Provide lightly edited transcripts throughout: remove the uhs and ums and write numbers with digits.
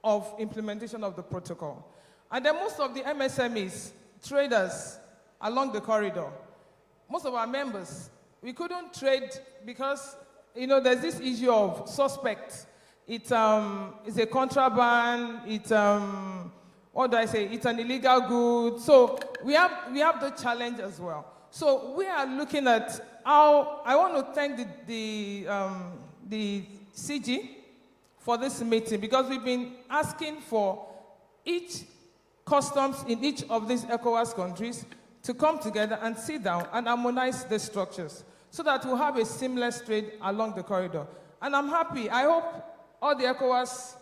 of implementation of the protocol. And then most of the MSMEs, traders along the corridor, most of our members, we couldn't trade because, there's this issue of suspect. It's a contraband, it's an illegal good. So we have the challenge as well. So we are looking at how, I want to thank the CG for this meeting, because we've been asking for each customs in each of these ECOWAS countries to come together and sit down and harmonize the structures so that we'll have a seamless trade along the corridor. And I'm happy. I hope all the ECOWAS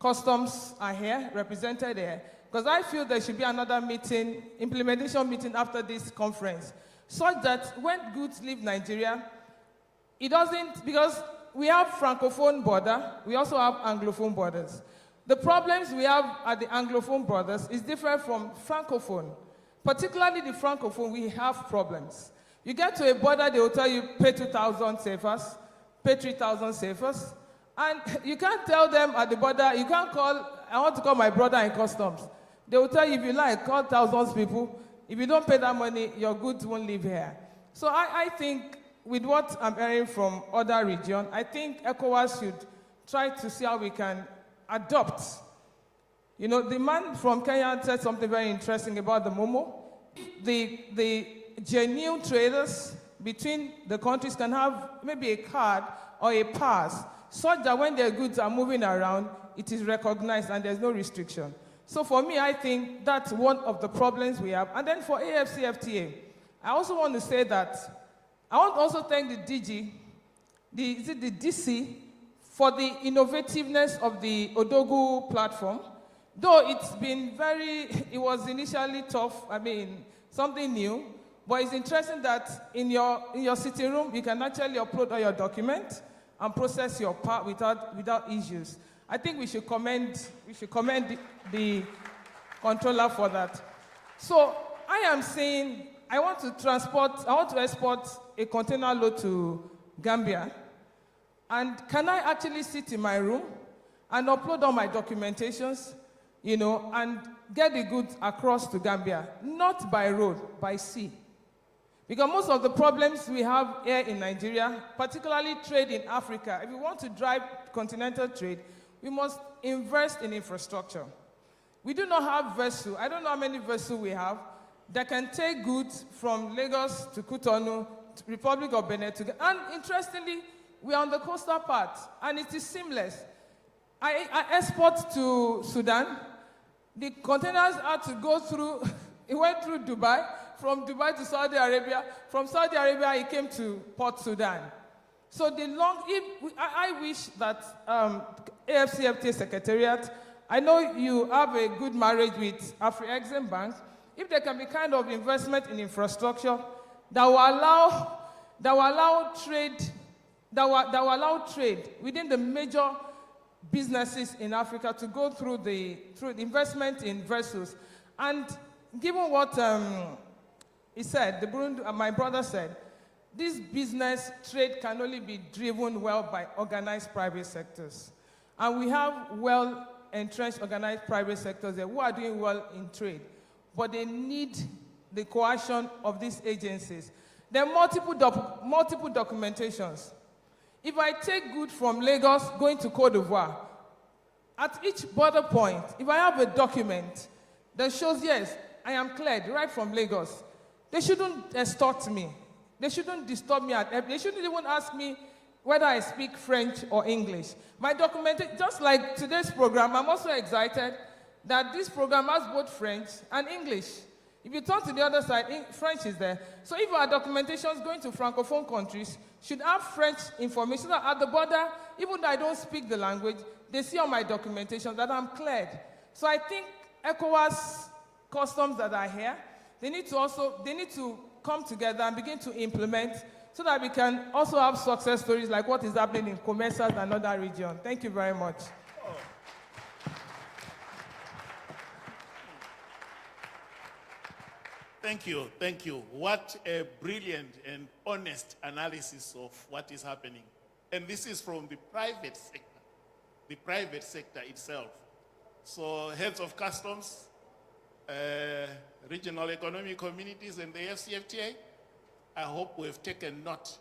customs are here, represented here, because I feel there should be another meeting, implementation meeting after this conference, such that when goods leave Nigeria, it doesn't, because we have Francophone border, we also have Anglophone borders. The problems we have at the Anglophone borders is different from Francophone. Particularly the Francophone, we have problems. You get to a border, they will tell you, pay 2,000 CFAs, pay 3,000 CFAs, and you can't tell them at the border, you can't call, I want to call my brother in customs. They will tell you, if you like, call thousands of people. If you don't pay that money, your goods won't leave here. So I think with what I'm hearing from other regions, I think ECOWAS should try to see how we can adopt. The man from Kenya said something very interesting about the MOMO. The genuine traders between the countries can have maybe a card or a pass, such that when their goods are moving around, it is recognized and there's no restriction. So for me, I think that's one of the problems we have. And then for AFCFTA, I also want to say that I want to also thank the DG, the DC, for the innovativeness of the Odogu platform. Though it was initially tough, something new, but it's interesting that in your sitting room, you can actually upload all your documents and process your part without issues. I think we should commend the controller for that. So I am saying I want to export a container load to Gambia. And can I actually sit in my room and upload all my documentations, and get the goods across to Gambia, not by road, by sea? Because most of the problems we have here in Nigeria, particularly trade in Africa, if we want to drive continental trade, we must invest in infrastructure. We do not have vessels. I don't know how many vessels we have that can take goods from Lagos to Cotonou, to Republic of Benin. And interestingly, we are on the coastal part, and it is seamless. I export to Sudan. The containers had to go through, it went through Dubai, from Dubai to Saudi Arabia. From Saudi Arabia, it came to Port Sudan. So I wish that AFCFTA Secretariat, I know you have a good marriage with Afri-Exim Bank. If there can be kind of investment in infrastructure that will allow trade within the major businesses in Africa to go through the investment in vessels. And given what he said, my brother said, this business trade can only be driven well by organized private sectors. And we have well-entrenched organized private sectors there who are doing well in trade, but they need the coercion of these agencies. There are multiple documentations. If I take goods from Lagos going to Côte d'Ivoire, at each border point, if I have a document that shows, yes, I am cleared right from Lagos, they shouldn't extort me. They shouldn't disturb me. They shouldn't even ask me whether I speak French or English. My documentation, just like today's program, I'm also excited that this program has both French and English. If you turn to the other side, French is there. So if our documentations going to Francophone countries should have French information, so that at the border, even though I don't speak the language, they see on my documentation that I'm cleared. So I think ECOWAS customs that are here, they need to come together and begin to implement so that we can also have success stories like what is happening in Commercials and other regions. Thank you very much. Thank you, thank you. What a brilliant and honest analysis of what is happening. And this is from the private sector itself. So heads of customs, regional economic communities and the FCFTA, I hope we've taken note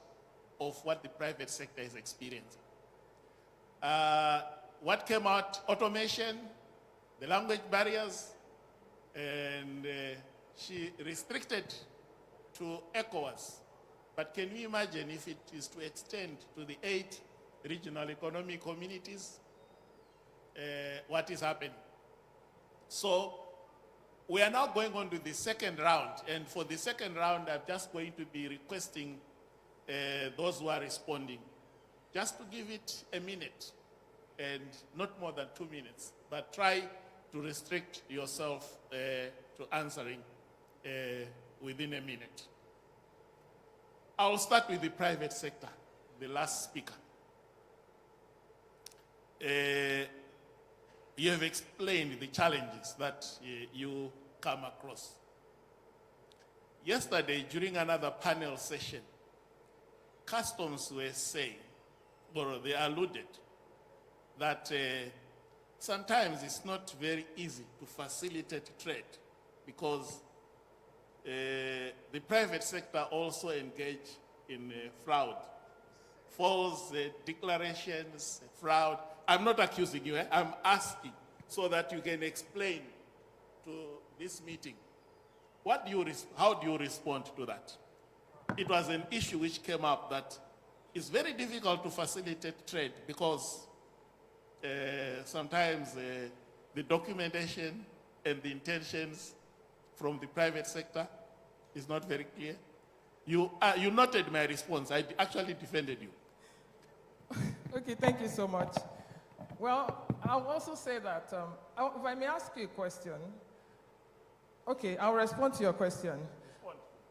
of what the private sector is experiencing. What came out, automation, the language barriers, and she restricted to ECOWAS. But can you imagine if it is to extend to the 8 regional economic communities, what is happening? So we are now going on to the second round. And for the second round, I'm just going to be requesting those who are responding just to give it a minute and not more than 2 minutes, but try to restrict yourself to answering within a minute. I'll start with the private sector, the last speaker. You have explained the challenges that you come across. Yesterday, during another panel session, customs were saying, or they alluded, that sometimes it's not very easy to facilitate trade because the private sector also engage in fraud. False declarations, fraud. I'm not accusing you, I'm asking so that you can explain to this meeting. How do you respond to that? It was an issue which came up that it's very difficult to facilitate trade because sometimes the documentation and the intentions from the private sector is not very clear. You noted my response. I actually defended you. Okay, thank you so much. Well, I'll also say that, if I may ask you a question. Okay, I'll respond to your question.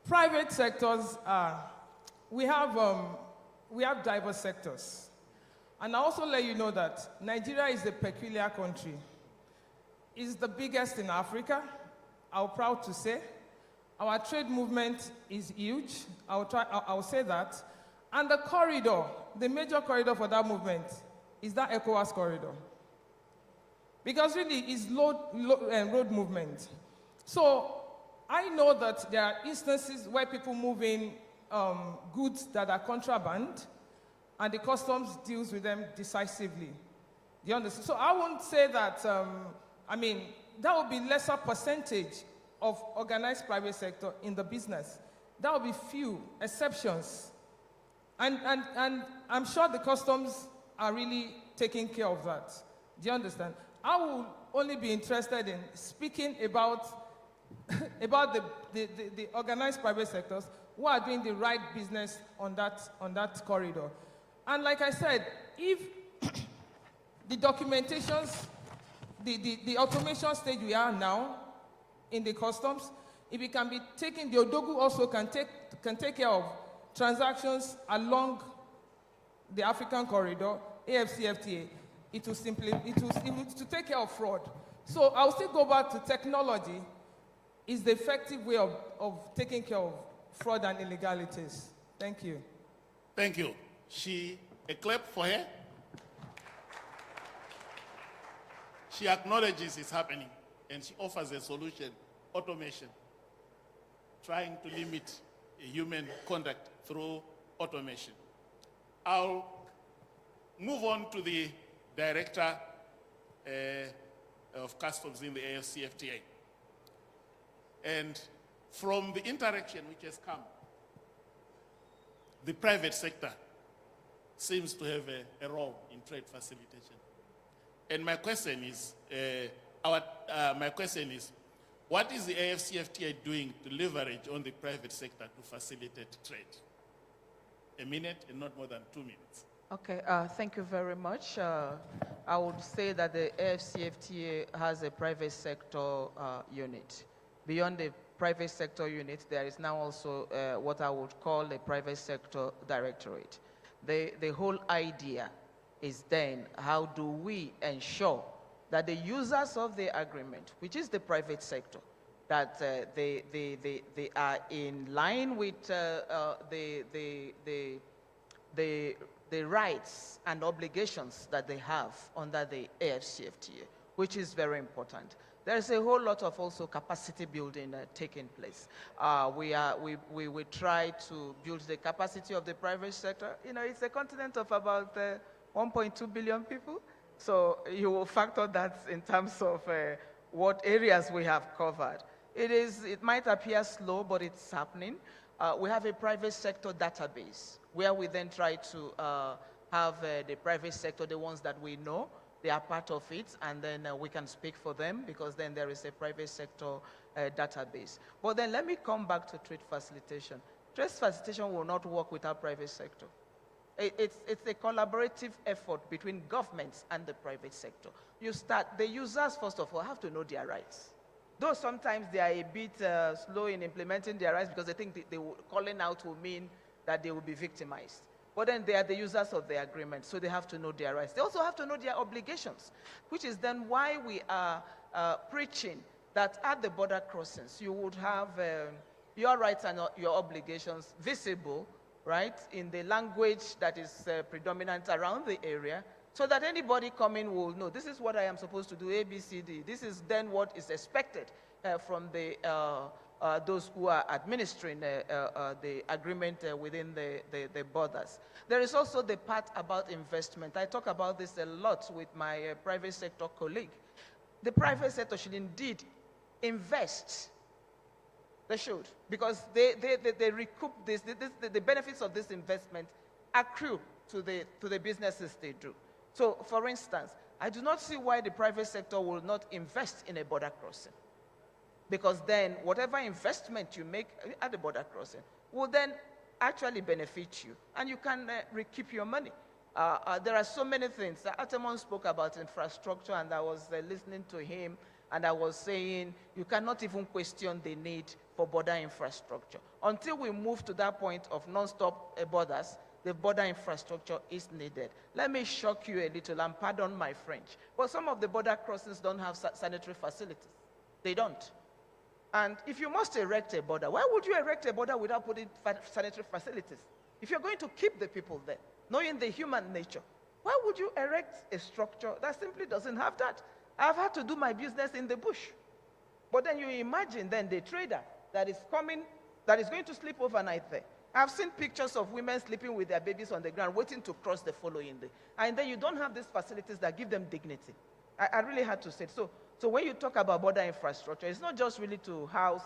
Private sectors we have diverse sectors. And I also let you know that Nigeria is a peculiar country. It's the biggest in Africa, I'm proud to say. Our trade movement is huge, I'll say that. And the corridor, the major corridor for that movement is that ECOWAS corridor. Because really, it's road movement. So I know that there are instances where people move in goods that are contraband, and the customs deals with them decisively. Do you understand? So I won't say that, that would be lesser percentage of organized private sector in the business. That would be few exceptions. And I'm sure the customs are really taking care of that. Do you understand? I will only be interested in speaking about the organized private sectors who are doing the right business on that corridor. And like I said, if the documentations, the automation stage we are now in the customs, if it can be taken, the Odogu also can take care of transactions along the African corridor, AFCFTA, it will take care of fraud. So I'll still go back to technology is the effective way of taking care of fraud and illegalities. Thank you. Thank you. A clap for her. She acknowledges it's happening and she offers a solution, automation, trying to limit human conduct through automation. I'll move on to the Director of Customs in the AFCFTA. And from the interaction which has come, the private sector seems to have a role in trade facilitation. And my question is, what is the AFCFTA doing to leverage on the private sector to facilitate trade? A minute and not more than 2 minutes. Okay, thank you very much. I would say that the AFCFTA has a private sector unit. Beyond the private sector unit, there is now also what I would call a private sector directorate. The whole idea is then, how do we ensure that the users of the agreement, which is the private sector, that they are in line with the rights and obligations that they have under the AFCFTA. which is very important. There's a whole lot of also capacity building taking place. We try to build the capacity of the private sector. You know, it's a continent of about 1.2 billion people. So you will factor that in terms of what areas we have covered. It might appear slow, but it's happening. We have a private sector database where we then try to have the private sector, the ones that we know, they are part of it, and then we can speak for them because then there is a private sector database. But then let me come back to trade facilitation. Trade facilitation will not work without private sector. It's a collaborative effort between governments and the private sector. The users, first of all, have to know their rights. Though sometimes they are a bit slow in implementing their rights because they think calling out will mean that they will be victimized. But then they are the users of the agreement, so they have to know their rights. They also have to know their obligations, which is then why we are preaching that at the border crossings, you would have your rights and your obligations visible, right, in the language that is predominant around the area, so that anybody coming will know, this is what I am supposed to do, A, B, C, D. This is then what is expected from those who are administering the agreement within the borders. There is also the part about investment. I talk about this a lot with my private sector colleague. The private sector should indeed invest. They should, because they recoup this, the benefits of this investment accrue to the businesses they do. So, for instance, I do not see why the private sector will not invest in a border crossing. Because then whatever investment you make at the border crossing will then actually benefit you, and you can recoup your money. There are so many things. Atemon spoke about infrastructure, and I was listening to him, and I was saying you cannot even question the need for border infrastructure. Until we move to that point of non-stop borders, the border infrastructure is needed. Let me shock you a little, and pardon my French, but some of the border crossings don't have sanitary facilities. They don't. And if you must erect a border, why would you erect a border without putting sanitary facilities? If you're going to keep the people there, knowing the human nature, why would you erect a structure that simply doesn't have that? I've had to do my business in the bush. But then you imagine then the trader that is coming, that is going to sleep overnight there. I've seen pictures of women sleeping with their babies on the ground, waiting to cross the following day. And then you don't have these facilities that give them dignity. I really had to say it. So when you talk about border infrastructure, it's not just really to house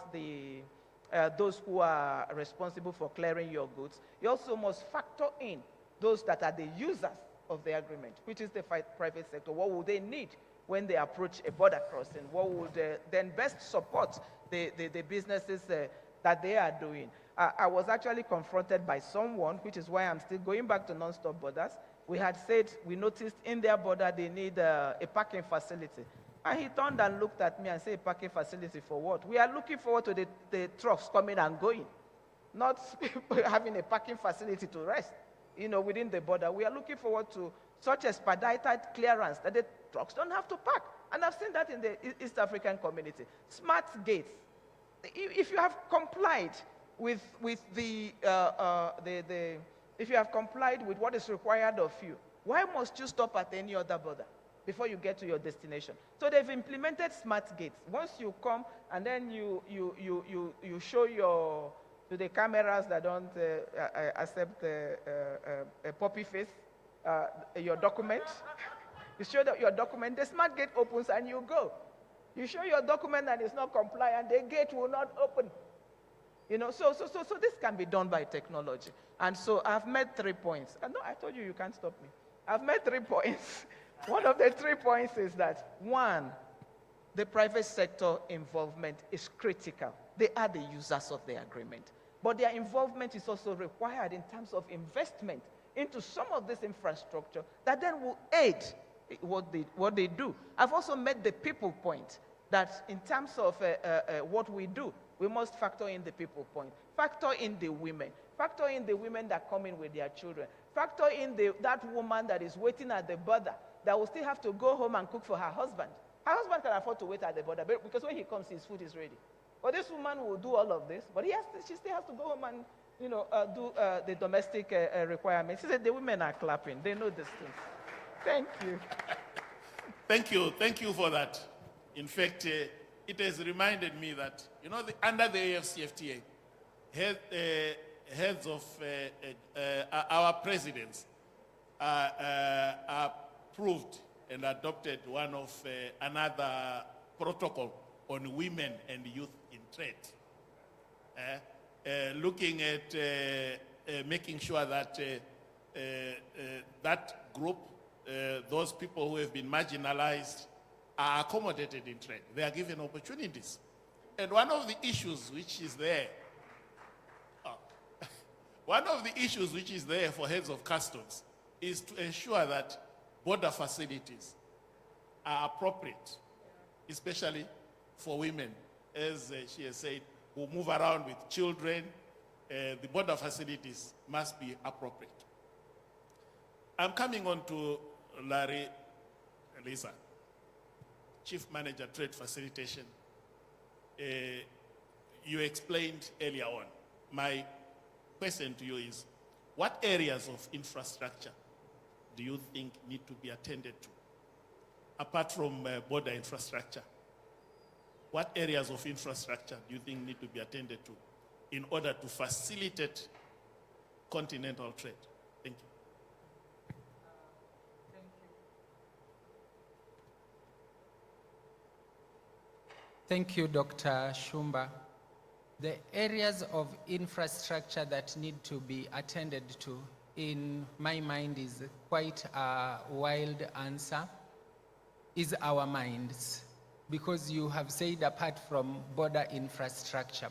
those who are responsible for clearing your goods. You also must factor in those that are the users of the agreement, which is the private sector. What will they need when they approach a border crossing? What would then best support the businesses that they are doing? I was actually confronted by someone, which is why I'm still going back to non-stop borders. We had said, we noticed in their border they need a parking facility. And he turned and looked at me and said, parking facility for what? We are looking forward to the trucks coming and going, not having a parking facility to rest, within the border. We are looking forward to such expedited clearance that the trucks don't have to park. And I've seen that in the East African community. Smart gates. If you have complied with if you have complied with what is required of you, why must you stop at any other border before you get to your destination? So they've implemented smart gates. Once you come and then you show to the cameras that don't accept a puppy face, your document. You show your document, the smart gate opens and you go. You show your document and it's not compliant, the gate will not open. So this can be done by technology. And so I've made 3 points. No, I told you can't stop me. I've made 3 points. One of the 3 points is that, one, the private sector involvement is critical. They are the users of the agreement. But their involvement is also required in terms of investment into some of this infrastructure that then will aid what they do. I've also made the people point that in terms of what we do, we must factor in the people point. Factor in the women. Factor in the women that come in with their children. Factor in that woman that is waiting at the border that will still have to go home and cook for her husband. Her husband can afford to wait at the border because when he comes, his food is ready. But this woman will do all of this, but she still has to go home and do the domestic requirements. She said the women are clapping. They know these things. Thank you. Thank you for that. In fact, it has reminded me that, you know, under the AFCFTA, heads of our presidents approved and adopted one of another protocol on women and youth in trade, looking at making sure that that group, those people who have been marginalized, are accommodated in trade. They are given opportunities. And one of the issues which is there, for heads of customs is to ensure that border facilities are appropriate, especially for women, as she has said, who move around with children. The border facilities must be appropriate. I'm coming on to Larry Lisa, Chief Manager, Trade Facilitation. You explained earlier on. My question to you is, what areas of infrastructure do you think need to be attended to? Apart from border infrastructure, what areas of infrastructure do you think need to be attended to in order to facilitate continental trade? Thank you. Thank you, Dr. Shumba. The areas of infrastructure that need to be attended to, in my mind, is quite a wild answer, is our minds. Because you have said apart from border infrastructure,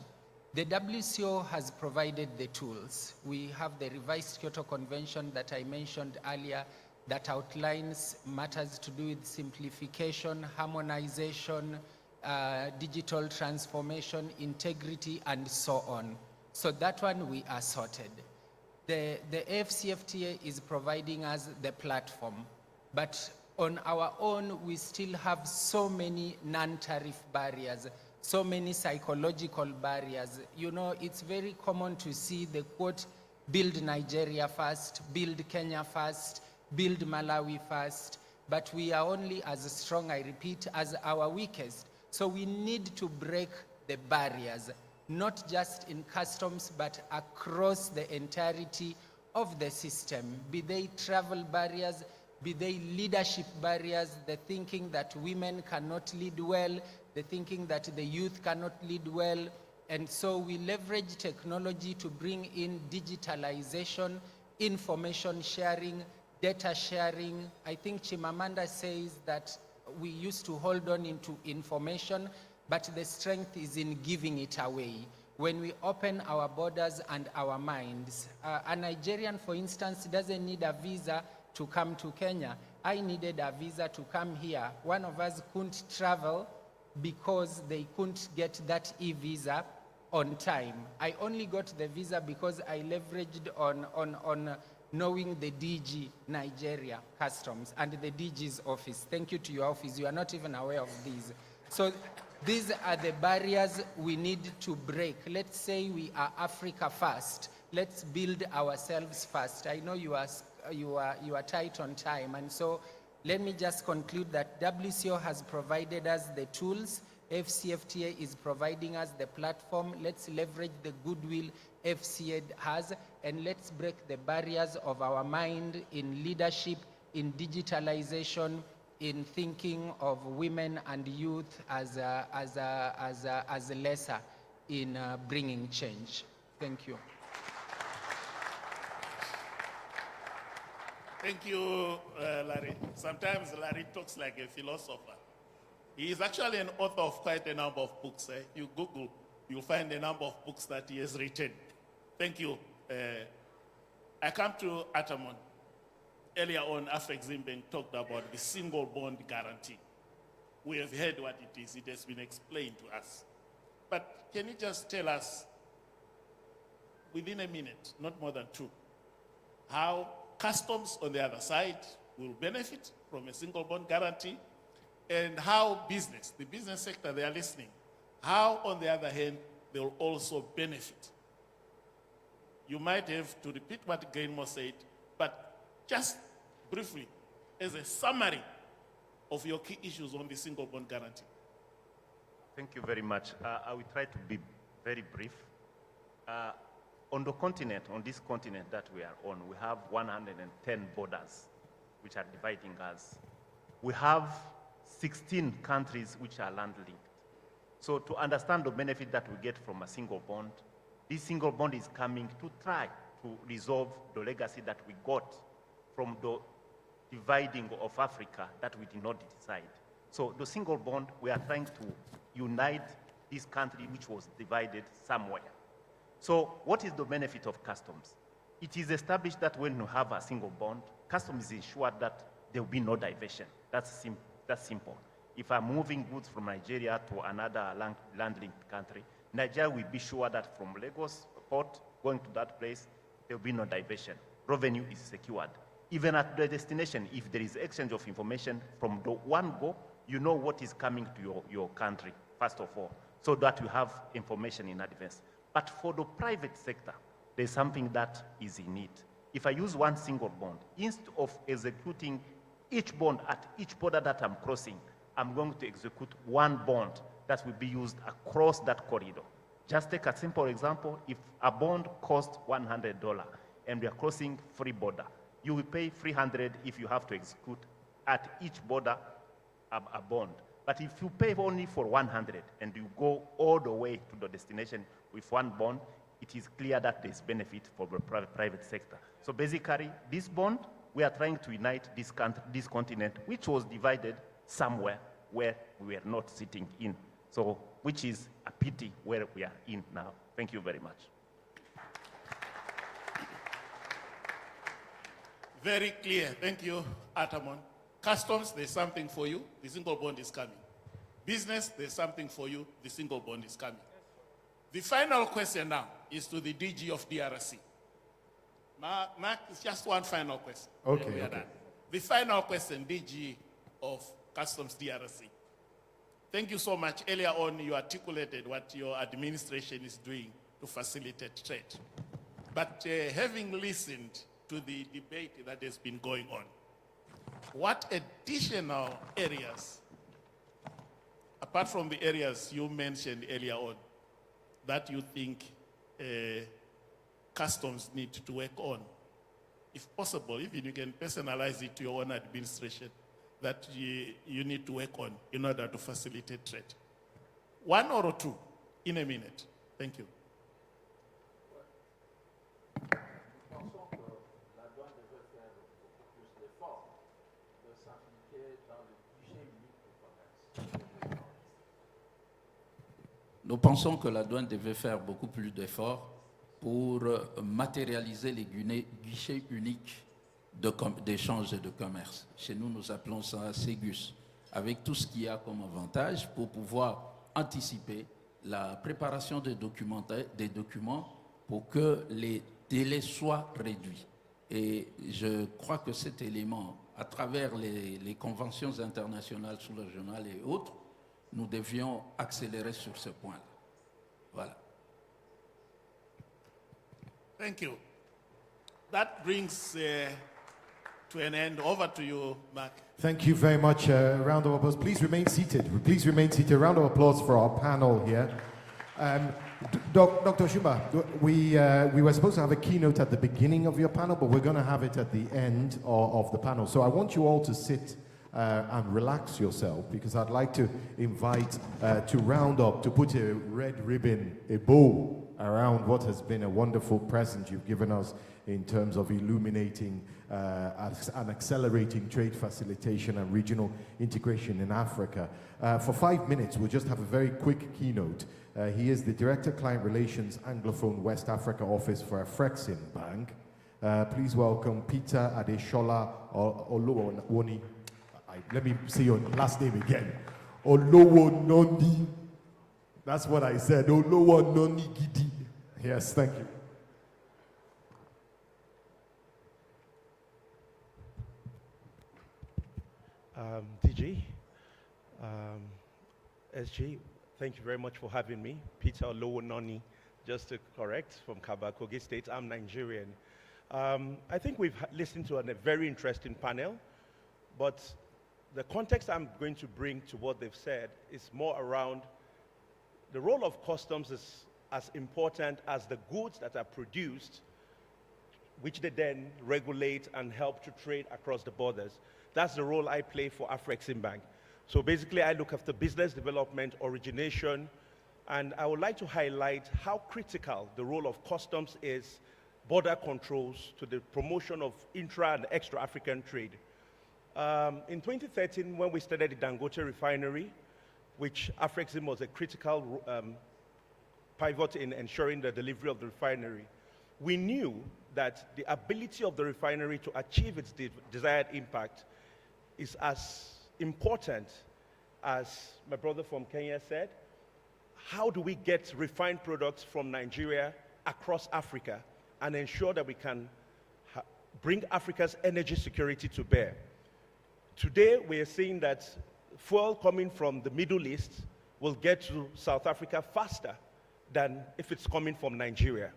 the WCO has provided the tools. We have the revised Kyoto Convention that I mentioned earlier that outlines matters to do with simplification, harmonization, digital transformation, integrity, and so on. So that one we are sorted. The AFCFTA is providing us the platform, but on our own, we still have so many non-tariff barriers, so many psychological barriers. You know, it's very common to see the quote, build Nigeria first, build Kenya first, build Malawi first, but we are only as strong, I repeat, as our weakest. So we need to break the barriers, not just in customs, but across the entirety of the system, be they travel barriers, be they leadership barriers, the thinking that women cannot lead well, the thinking that the youth cannot lead well. And so we leverage technology to bring in digitalization, information sharing, data sharing. I think Chimamanda says that we used to hold on into information, but the strength is in giving it away. When we open our borders and our minds, a Nigerian, for instance, doesn't need a visa to come to Kenya. I needed a visa to come here. One of us couldn't travel because they couldn't get that e-visa on time. I only got the visa because I leveraged on knowing the DG Nigeria Customs and the DG's office. Thank you to your office. You are not even aware of these. So these are the barriers we need to break. Let's say we are Africa first. Let's build ourselves first. I know you are tight on time, and so let me just conclude that WCO has provided us the tools. FCFTA is providing us the platform. Let's leverage the goodwill FCA has, and let's break the barriers of our mind in leadership, in digitalization, in thinking of women and youth as lesser in bringing change. Thank you. Thank you, Larry. Sometimes Larry talks like a philosopher. He is actually an author of quite a number of books. You Google, you'll find a number of books that he has written. Thank you. I come to Atamon. Earlier on, Afrek Zimbeng talked about the single bond guarantee. We have heard what it is. It has been explained to us. But can you just tell us, within a minute, not more than two, how customs on the other side will benefit from a single bond guarantee, and how business, the business sector, they are listening, how, on the other hand, they will also benefit. You might have to repeat what Gainmore said, but just briefly, as a summary of your key issues on the single bond guarantee. Thank you very much. I will try to be very brief. On the continent, on this continent that we are on, we have 110 borders which are dividing us. We have 16 countries which are land-linked. So to understand the benefit that we get from a single bond, this single bond is coming to try to resolve the legacy that we got from the dividing of Africa that we did not decide. So the single bond, we are trying to unite this country which was divided somewhere. So what is the benefit of customs? It is established that when you have a single bond, customs is ensured that there will be no diversion. That's simple. If I'm moving goods from Nigeria to another land-linked country, Nigeria will be sure that from Lagos port going to that place, there will be no diversion. Revenue is secured. Even at the destination, if there is exchange of information from the one go, you know what is coming to your country, first of all, so that you have information in advance. But for the private sector, there's something that is in it. If I use one single bond, instead of executing each bond at each border that I'm crossing, I'm going to execute one bond that will be used across that corridor. Just take a simple example. If a bond costs $100 and we are crossing free border, you will pay $300 if you have to execute at each border a bond. But if you pay only for 100 and you go all the way to the destination with one bond, it is clear that there's benefit for the private sector. So basically, this bond, we are trying to unite this continent, which was divided somewhere where we are not sitting in. So, which is a pity where we are in now. Thank you very much. Very clear. Thank you, Atamon. Customs, there's something for you. The single bond is coming. Business, there's something for you. The single bond is coming. The final question now is to the DG of DRC. Mark, it's just one final question. Okay, We are okay. done. The final question, DG of Customs DRC. Thank you so much. Earlier on, you articulated what your administration is doing to facilitate trade. But having listened to the debate that has been going on, what additional areas, apart from the areas you mentioned earlier on, that you think customs need to work on? If possible, even you can personalize it to your own administration, that you need to work on in order to facilitate trade. One or two in a minute. Thank you. Nous pensons que la douane devait faire beaucoup plus d'efforts pour matérialiser les guichets uniques d'échange et de commerce. Chez nous, nous appelons ça Ségus, avec tout ce qu'il y a comme avantage pour pouvoir anticiper la préparation des documents pour que les délais soient réduits. Et je crois que cet élément, à travers les conventions internationales sous-régionales et autres, nous devions accélérer sur ce point-là. Voilà. Thank you. That brings to an end. Over to you, Mark. Thank you very much. Round of applause. Please remain seated. Please remain seated. Round of applause for our panel here. Dr. Shumba, we were supposed to have a keynote at the beginning of your panel, but we're going to have it at the end of the panel. So I want you all to sit and relax yourself, because I'd like to invite to round up, to put a red ribbon, a bow around what has been a wonderful present you've given us in terms of illuminating and accelerating trade facilitation and regional integration in Africa. For 5 minutes, we'll just have a very quick keynote. He is the Director Client Relations Anglophone West Africa Office for Afrexim Bank. Please welcome Peter Adeshola Olowoni. Let me say your last name again. Olowononi. That's what I said. Olowononi Gidi. Yes, thank you. DG, SG, thank you very much for having me. Peter Olowononi, just to correct, from Kogi State. I'm Nigerian. I think we've listened to a very interesting panel, but the context I'm going to bring to what they've said is more around the role of customs is as important as the goods that are produced, which they then regulate and help to trade across the borders. That's the role I play for Afreximbank. So basically, I look after business development, origination, and I would like to highlight how critical the role of customs is, border controls, to the promotion of intra and extra-African trade. In 2013, when we started the Dangote refinery, which Afrexim was a critical pivot in ensuring the delivery of the refinery, we knew that the ability of the refinery to achieve its desired impact is as important as my brother from Kenya said. How do we get refined products from Nigeria across Africa and ensure that we can bring Africa's energy security to bear? Today, we are seeing that fuel coming from the Middle East will get to South Africa faster than if it's coming from Nigeria.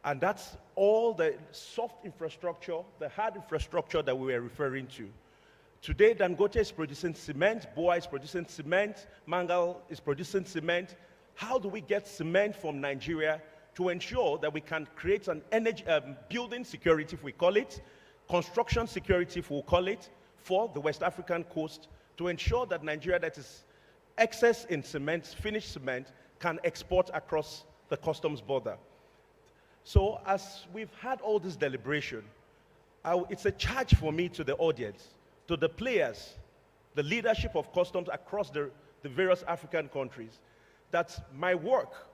And that's all the soft infrastructure, the hard infrastructure that we were referring to. Today, Dangote is producing cement, BOA is producing cement, Mangal is producing cement. How do we get cement from Nigeria to ensure that we can create an energy, building security, if we call it, construction security, if we call it, for the West African coast, to ensure that Nigeria, that is excess in cement, finished cement, can export across the customs border. So as we've had all this deliberation, it's a charge for me to the audience, to the players, the leadership of customs across the various African countries, that my work,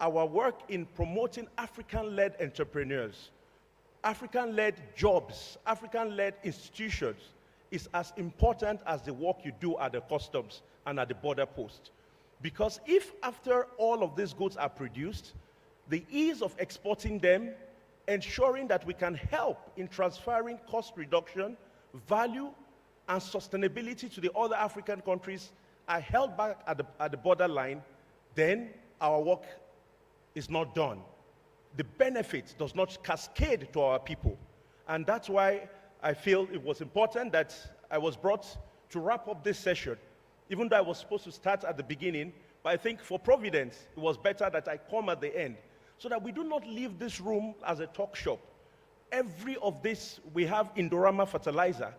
our work in promoting African-led entrepreneurs, African-led jobs, African-led institutions is as important as the work you do at the customs and at the border post. Because if after all of these goods are produced, the ease of exporting them, ensuring that we can help in transferring cost reduction, value, and sustainability to the other African countries are held back at the borderline, then our work is not done. The benefit does not cascade to our people. And that's why I feel it was important that I was brought to wrap up this session, even though I was supposed to start at the beginning. But I think for Providence, it was better that I come at the end, so that we do not leave this room as a talk shop. Every of this, we have Indorama fertilizer,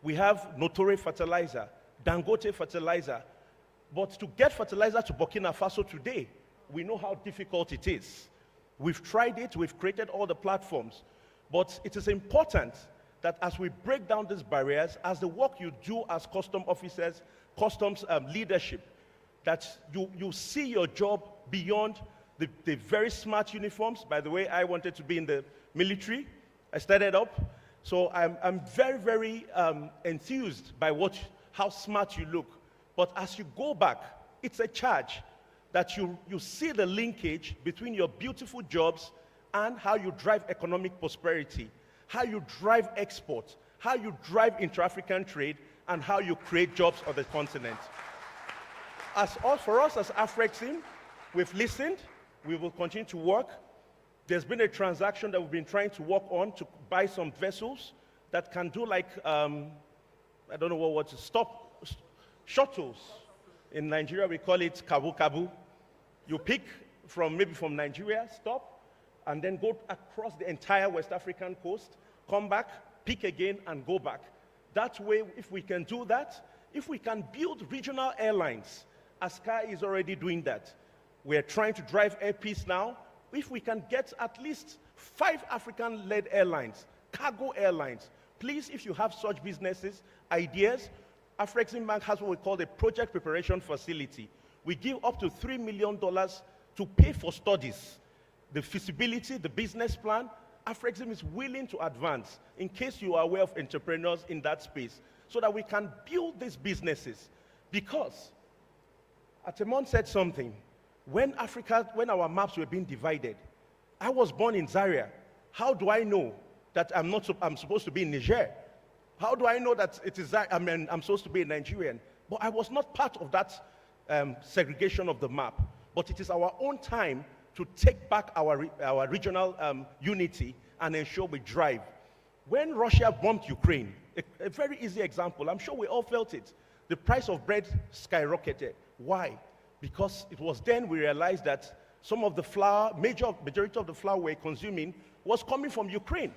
we have Notore fertilizer, Dangote fertilizer. But to get fertilizer to Burkina Faso today, we know how difficult it is. We've tried it, we've created all the platforms. But it is important that as we break down these barriers, as the work you do as custom officers, customs leadership, that you see your job beyond the very smart uniforms. By the way, I wanted to be in the military. I started up. So I'm very, very enthused by how smart you look. But as you go back, it's a charge that you see the linkage between your beautiful jobs and how you drive economic prosperity, how you drive export, how you drive intra-African trade, and how you create jobs on the continent. For us as Afrexim, we've listened. We will continue to work. There's been a transaction that we've been trying to work on to buy some vessels that can do like, I don't know what to stop, shuttles. In Nigeria, we call it kabu kabu. You pick maybe from Nigeria, stop, and then go across the entire West African coast, come back, pick again, and go back. That way, if we can do that, if we can build regional airlines, Sky is already doing that. We're trying to drive Air Peace now. If we can get at least 5 African-led airlines, cargo airlines, please, if you have such businesses, ideas, Afrexim Bank has what we call a project preparation facility. We give up to $3 million to pay for studies. The feasibility, the business plan, Afrexim is willing to advance in case you are aware of entrepreneurs in that space, so that we can build these businesses. Because Atemon said something. When our maps were being divided, I was born in Zaria. How do I know that I'm supposed to be in Niger? How do I know that I'm supposed to be a Nigerian? But I was not part of that segregation of the map. But it is our own time to take back our regional unity and ensure we drive. When Russia bombed Ukraine, A very easy example. I'm sure we all felt it. The price of bread skyrocketed. Why? Because it was then we realized that some of the flour, majority of the flour we're consuming was coming from Ukraine.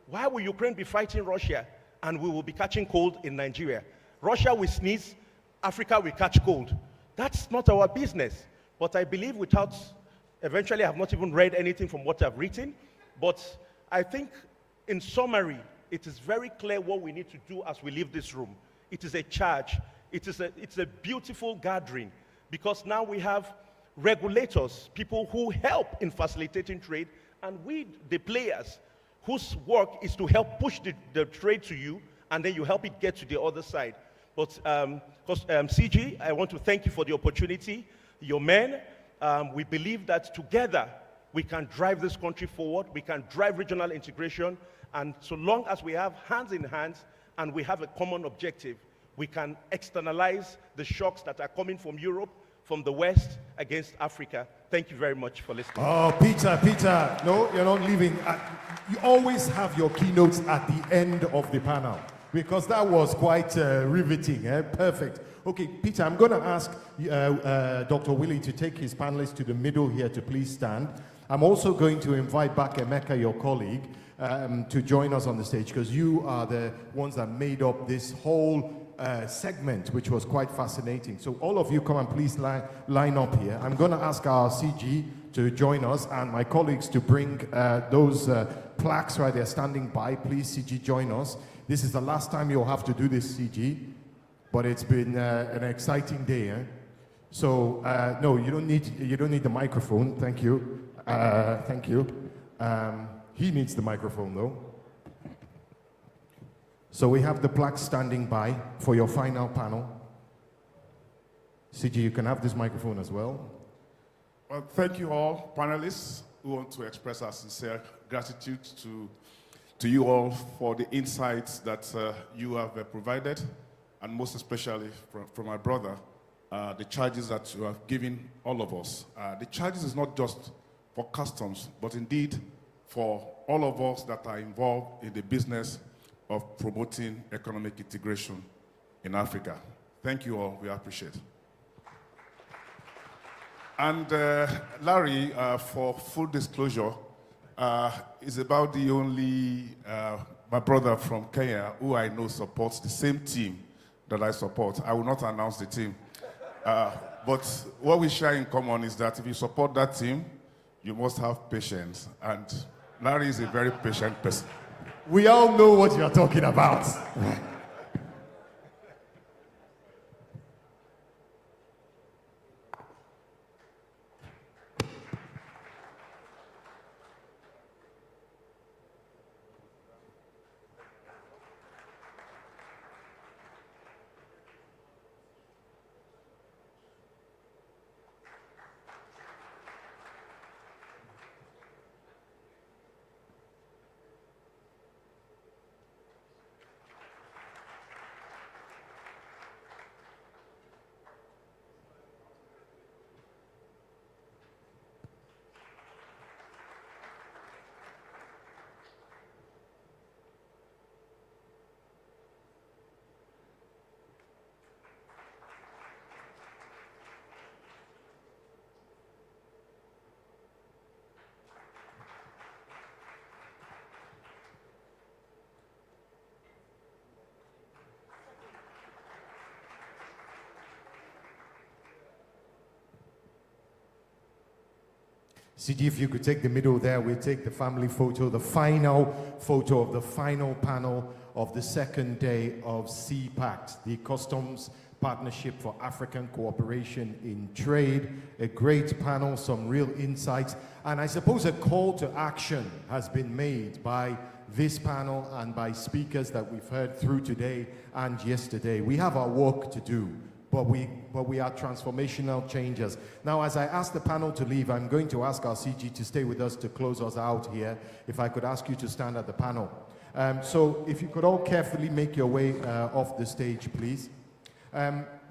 Why will Ukraine be fighting Russia and we will be catching cold in Nigeria? Russia will sneeze, Africa will catch cold. That's not our business. But I believe eventually I have not even read anything from what I've written, but I think in summary, it is very clear what we need to do as we leave this room. It is a charge. It's a beautiful gathering because now we have regulators, people who help in facilitating trade, and we, the players, whose work is to help push the trade to you, and then you help it get to the other side. But CG, I want to thank you for the opportunity. Your men, we believe that together we can drive this country forward, we can drive regional integration, and so long as we have hands in hands and we have a common objective, we can externalize the shocks that are coming from Europe, from the West against Africa. Thank you very much for listening. Oh, Peter, no, you're not leaving. You always have your keynotes at the end of the panel because that was quite riveting. Perfect. Okay, Peter, I'm going to ask Dr. Willie to take his panelists to the middle here to please stand. I'm also going to invite back Emeka, your colleague, to join us on the stage because you are the ones that made up this whole segment, which was quite fascinating. So all of you come and please line up here. I'm going to ask our CG to join us and my colleagues to bring those plaques right there standing by. Please, CG, join us. This is the last time you'll have to do this, CG, but it's been an exciting day. So no, you don't need the microphone. Thank you. Thank you. He needs the microphone though. So we have the plaque standing by for your final panel. CG, you can have this microphone as well. Well, thank you all, panelists. We want to express our sincere gratitude to you all for the insights that you have provided, and most especially from my brother, the charges that you have given all of us. The charges is not just for customs, but indeed for all of us that are involved in the business of promoting economic integration in Africa. Thank you all, we appreciate it. And Larry, for full disclosure, is about the only, my brother from Kenya, who I know supports the same team that I support. I will not announce the team. But what we share in common is that if you support that team, you must have patience. And Larry is a very patient person. We all know what you're talking about. CG, if you could take the middle there, we'll take the family photo, the final photo of the final panel of the second day of C-PACT, the Customs Partnership for African Cooperation in Trade. A great panel, some real insights, and I suppose a call to action has been made by this panel and by speakers that we've heard through today and yesterday. We have our work to do. But we are transformational changers. Now, as I ask the panel to leave, I'm going to ask our CG to stay with us to close us out here. If I could ask you to stand at the panel. So if you could all carefully make your way off the stage, please.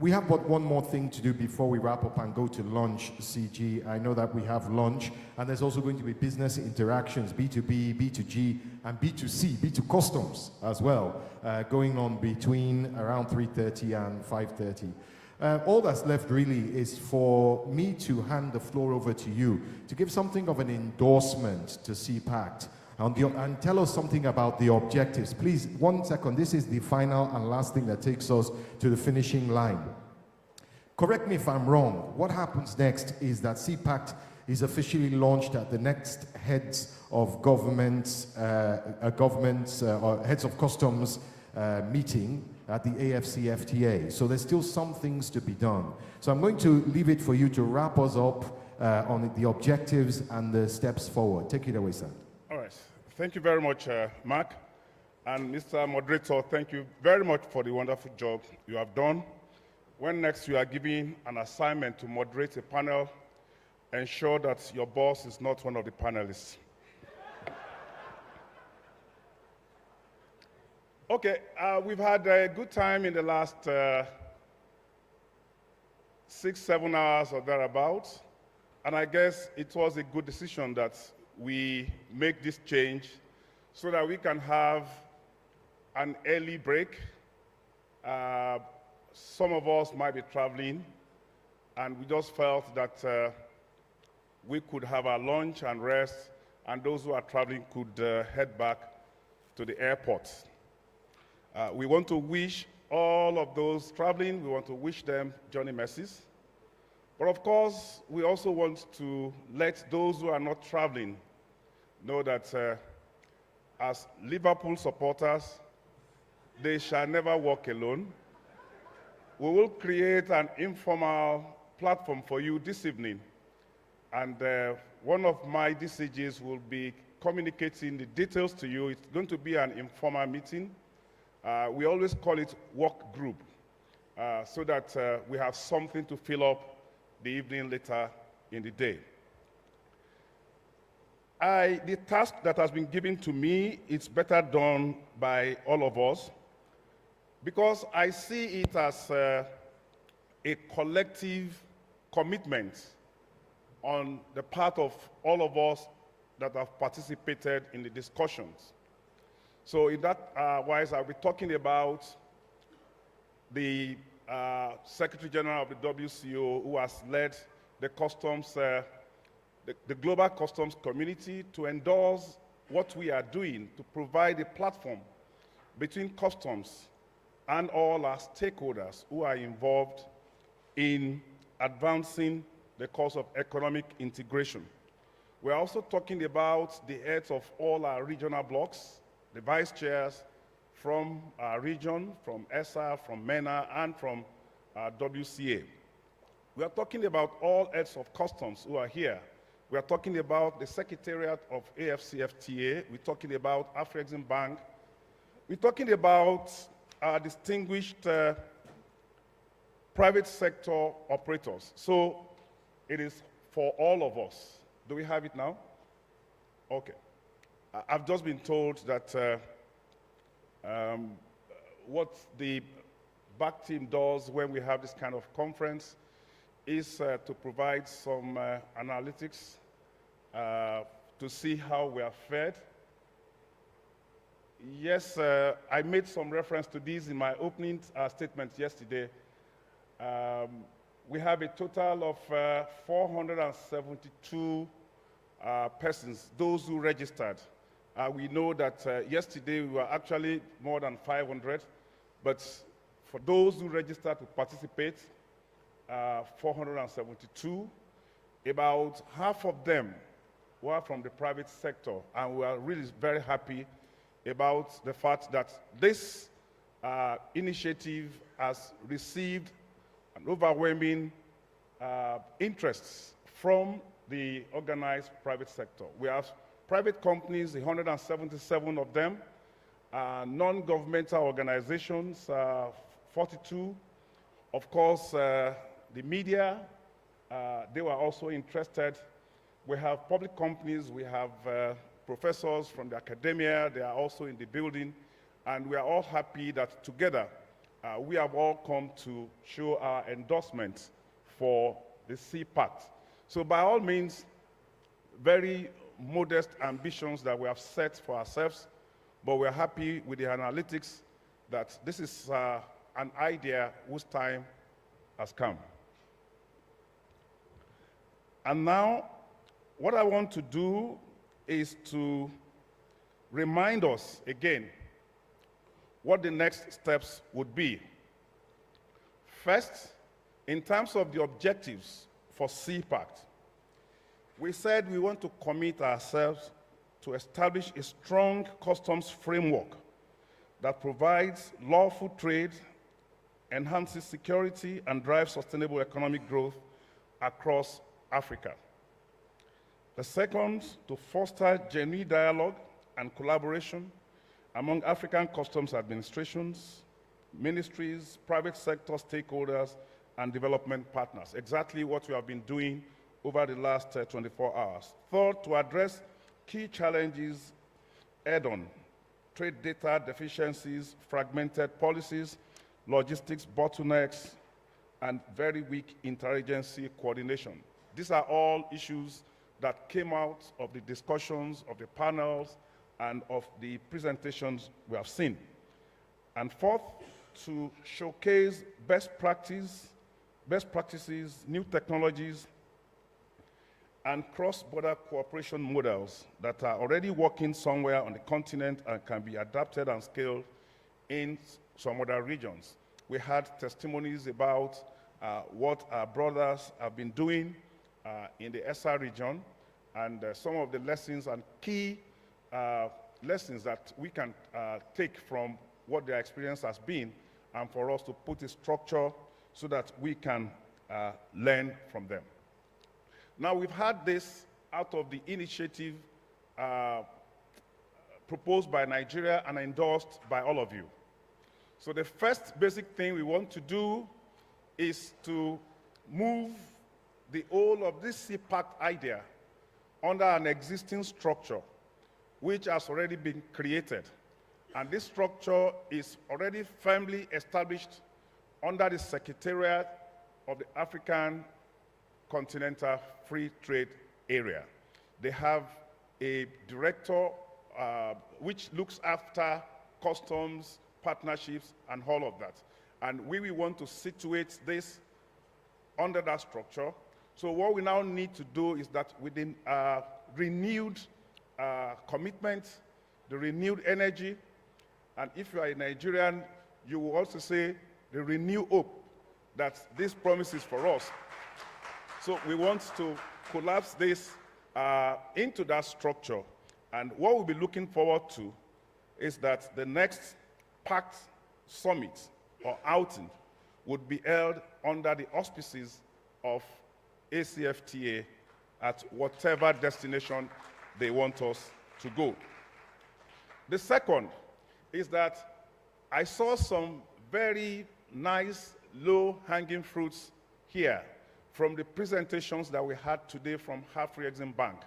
We have but one more thing to do before we wrap up and go to lunch, CG. I know that we have lunch, and there's also going to be business interactions, B2B, B2G, and B2C, B2 customs as well, going on between around 3:30 and 5:30. All that's left really is for me to hand the floor over to you to give something of an endorsement to C-PACT and tell us something about the objectives. Please, 1 second. This is the final and last thing that takes us to the finishing line. Correct me if I'm wrong. What happens next is that C-PACT is officially launched at the next heads of governments, or heads of customs meeting at the AFCFTA. So there's still some things to be done. So I'm going to leave it for you to wrap us up on the objectives and the steps forward. Take it away, sir. All right. Thank you very much, Mark. And Mr. Moderator, thank you very much for the wonderful job you have done. When next you are given an assignment to moderate a panel, ensure that your boss is not one of the panelists. Okay, we've had a good time in the last 6-7 hours or thereabouts, and I guess it was a good decision that we make this change so that we can have an early break. Some of us might be traveling, and we just felt that we could have our lunch and rest, and those who are traveling could head back to the airport. We want to wish all of those traveling, we want to wish them journey mercies. But of course, we also want to let those who are not traveling know that as Liverpool supporters, they shall never walk alone. We will create an informal platform for you this evening. And one of my DCGs will be communicating the details to you. It's going to be an informal meeting. We always call it work group, so that we have something to fill up the evening later in the day. The task that has been given to me is better done by all of us, because I see it as a collective commitment on the part of all of us that have participated in the discussions. So in that wise, I'll be talking about the Secretary General of the WCO, who has led the customs, the global customs community to endorse what we are doing to provide a platform between customs and all our stakeholders who are involved in advancing the cause of economic integration. We're also talking about the heads of all our regional blocks, the vice chairs from our region, from ESA, from MENA, and from WCA. We are talking about all heads of customs who are here. We are talking about the Secretariat of AFCFTA. We're talking about Afrexim Bank. We're talking about our distinguished private sector operators. So it is for all of us. Do we have it now? Okay. I've just been told that what the back team does when we have this kind of conference is to provide some analytics to see how we are fared. Yes, I made some reference to this in my opening statement yesterday. We have a total of 472 persons, those who registered. We know that yesterday we were actually more than 500, but for those who registered to participate, 472, about half of them were from the private sector, and we are really very happy about the fact that this initiative has received an overwhelming interest from the organized private sector. We have private companies, 177 of them, non-governmental organizations, 42. Of course, the media, they were also interested. We have public companies, we have professors from the academia, they are also in the building, and we are all happy that together we have all come to show our endorsement for the C-PACT. So by all means, very modest ambitions that we have set for ourselves, but we're happy with the analytics that this is an idea whose time has come. And now, what I want to do is to remind us again what the next steps would be. First, in terms of the objectives for C-PACT, we said we want to commit ourselves to establish a strong customs framework that provides lawful trade, enhances security, and drives sustainable economic growth across Africa. The second, to foster genuine dialogue and collaboration among African customs administrations, ministries, private sector stakeholders, and development partners. Exactly what we have been doing over the last 24 hours. Third, to address key challenges head-on: trade data deficiencies, fragmented policies, logistics bottlenecks, and very weak interagency coordination. These are all issues that came out of the discussions, of the panels, and of the presentations we have seen. And fourth, to showcase best practices, new technologies, and cross-border cooperation models that are already working somewhere on the continent and can be adapted and scaled in some other regions. We had testimonies about what our brothers have been doing in the SR region, and some of the lessons and key lessons that we can take from what their experience has been, and for us to put a structure so that we can learn from them. Now, we've had this out of the initiative proposed by Nigeria and endorsed by all of you. So the first basic thing we want to do is to move the whole of this C-PACT idea under an existing structure, which has already been created. And this structure is already firmly established under the Secretariat of the African Continental Free Trade Area. They have a director which looks after customs, partnerships, and all of that. And we want to situate this under that structure. So what we now need to do is that within renewed commitment, the renewed energy, and if you are a Nigerian, you will also say the renewed hope that this promises for us. So we want to collapse this into that structure. And what we'll be looking forward to is that the next PACT summit or outing would be held under the auspices of ACFTA at whatever destination they want us to go. The second is that I saw some very nice low-hanging fruits here from the presentations that we had today from Afrexim Bank.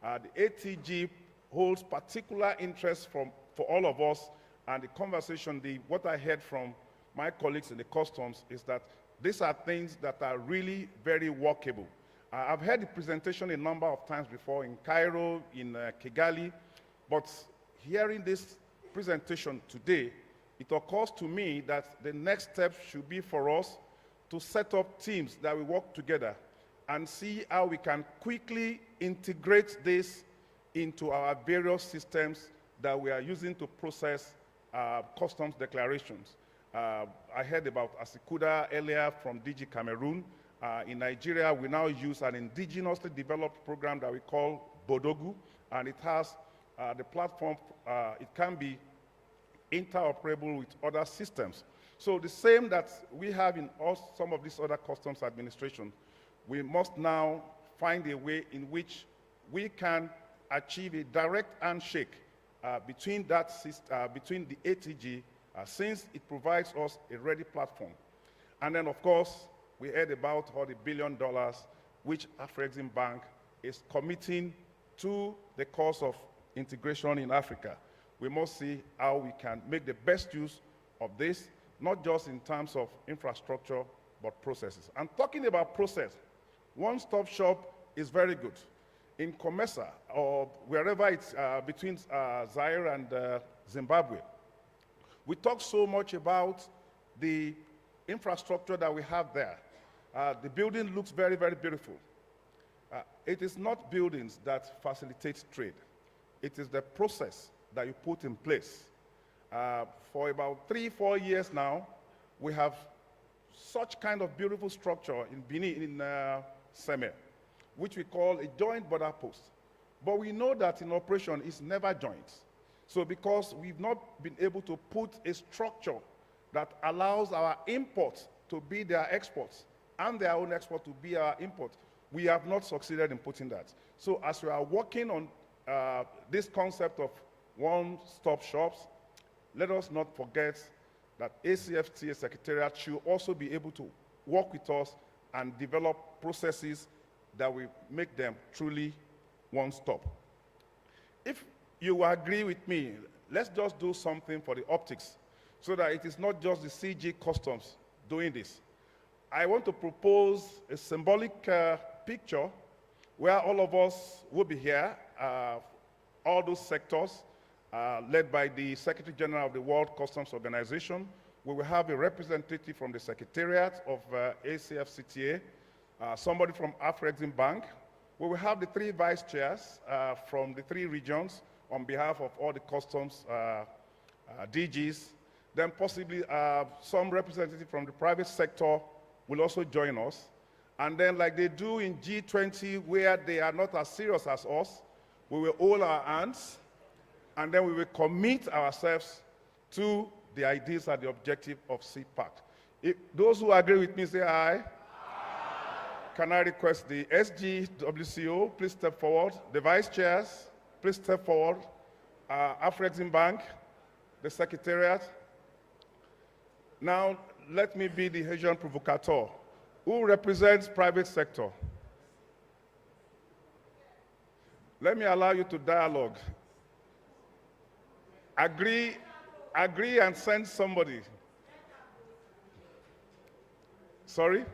The ATG holds particular interest for all of us, and the conversation, what I heard from my colleagues in the customs is that these are things that are really very workable. I've heard the presentation a number of times before in Cairo, in Kigali, but hearing this presentation today, it occurs to me that the next step should be for us to set up teams that will work together and see how we can quickly integrate this into our various systems that we are using to process customs declarations. I heard about Asikuda earlier from DG Cameroon. In Nigeria, we now use an indigenously developed program that we call Bodogu, and it has the platform, it can be interoperable with other systems. So the same that we have in some of these other customs administration, we must now find a way in which we can achieve a direct handshake between the ATG, since it provides us a ready platform. And then, of course, we heard about all the $1 billion which Afrexim Bank is committing to the cause of integration in Africa. We must see how we can make the best use of this not just in terms of infrastructure, but processes. And talking about process, one-stop shop is very good. In Comesa, or wherever it's between Zaire and Zimbabwe, we talk so much about the infrastructure that we have there. The building looks very, very beautiful. It is not buildings that facilitate trade. It is the process that you put in place. For about 3-4 years now, we have such kind of beautiful structure in Benin, in Seme, which we call a joint border post. But we know that in operation it's never joint. So because we've not been able to put a structure that allows our imports to be their exports and their own export to be our import, we have not succeeded in putting that. So as we are working on this concept of one-stop shops, let us not forget that ACFTA Secretariat should also be able to work with us and develop processes that will make them truly one-stop. If you agree with me, let's just do something for the optics so that it is not just the CG Customs doing this. I want to propose a symbolic picture where all of us will be here, all those sectors, led by the Secretary General of the World Customs Organization. We will have a representative from the Secretariat of ACFCTA, somebody from Afrexim Bank. We will have the 3 vice chairs from the 3 regions on behalf of all the customs DGs. Then possibly some representative from the private sector will also join us. And then like they do in G20, where they are not as serious as us, we will hold our hands, and then we will commit ourselves to the ideas and the objective of C-PACT. Those who agree with me say aye. Aye. Can I request the SGWCO, please step forward. The vice chairs, please step forward. Afrexim Bank, the Secretariat. Now, let me be the Asian provocateur. Who represents private sector? Let me allow you to dialogue. Agree and send somebody. Sorry?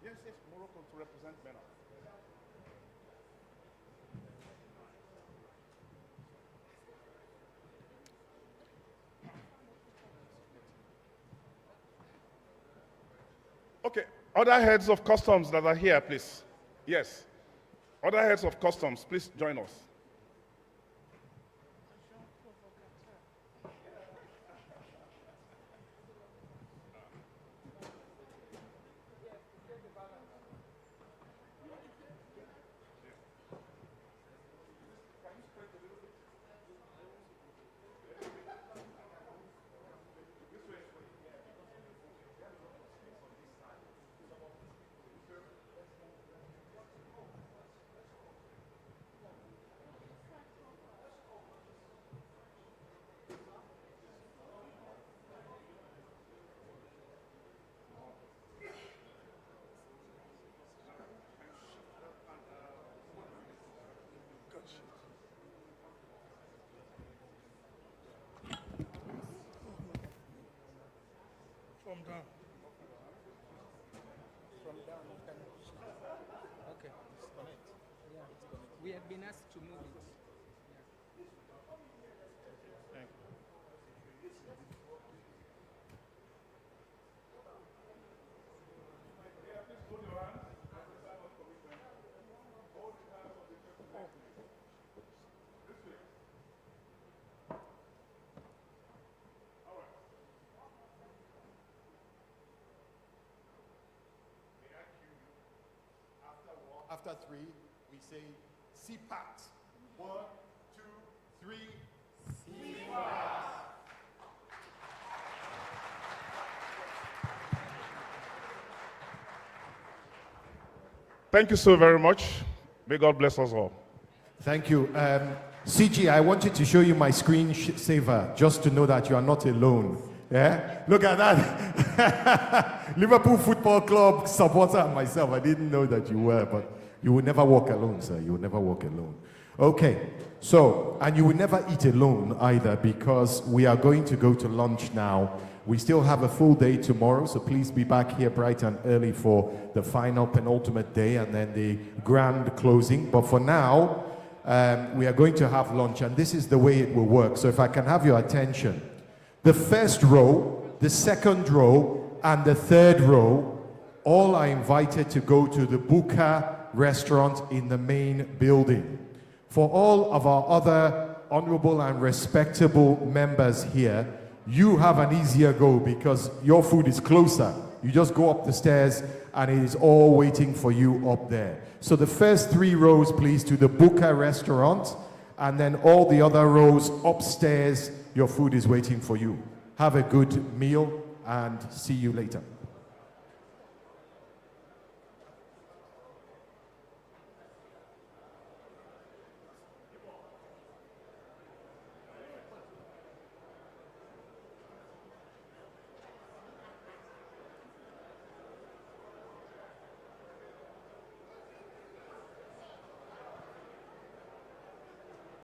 Yes, Morocco to represent Benin. Okay, other heads of customs that are here, please. Yes. Other heads of customs, please join us. From down. From down, you can push it. Okay. It's connect. Yeah, it's connect. We have been asked to move it. Thank you. After 3, we say C-PACT. 1, 2, 3. C-PACT. Thank you so very much. May God bless us all. Thank you. CG, I wanted to show you my screensaver just to know that you are not alone. Yeah? Look at that. Liverpool Football Club supporter and myself. I didn't know that you were, but you will never walk alone, sir. You will never walk alone. Okay, so, and you will never eat alone either, because we are going to go to lunch now. We still have a full day tomorrow, so please be back here bright and early for the final penultimate day and then the grand closing. But for now, we are going to have lunch, and this is the way it will work. So if I can have your attention. The first row, the second row, and the third row, all are invited to go to the Buka restaurant in the main building. For all of our other honorable and respectable members here, you have an easier go because your food is closer. You just go up the stairs and it is all waiting for you up there. So the first 3 rows, please, to the Buka restaurant, and then all the other rows upstairs, your food is waiting for you. Have a good meal and see you later.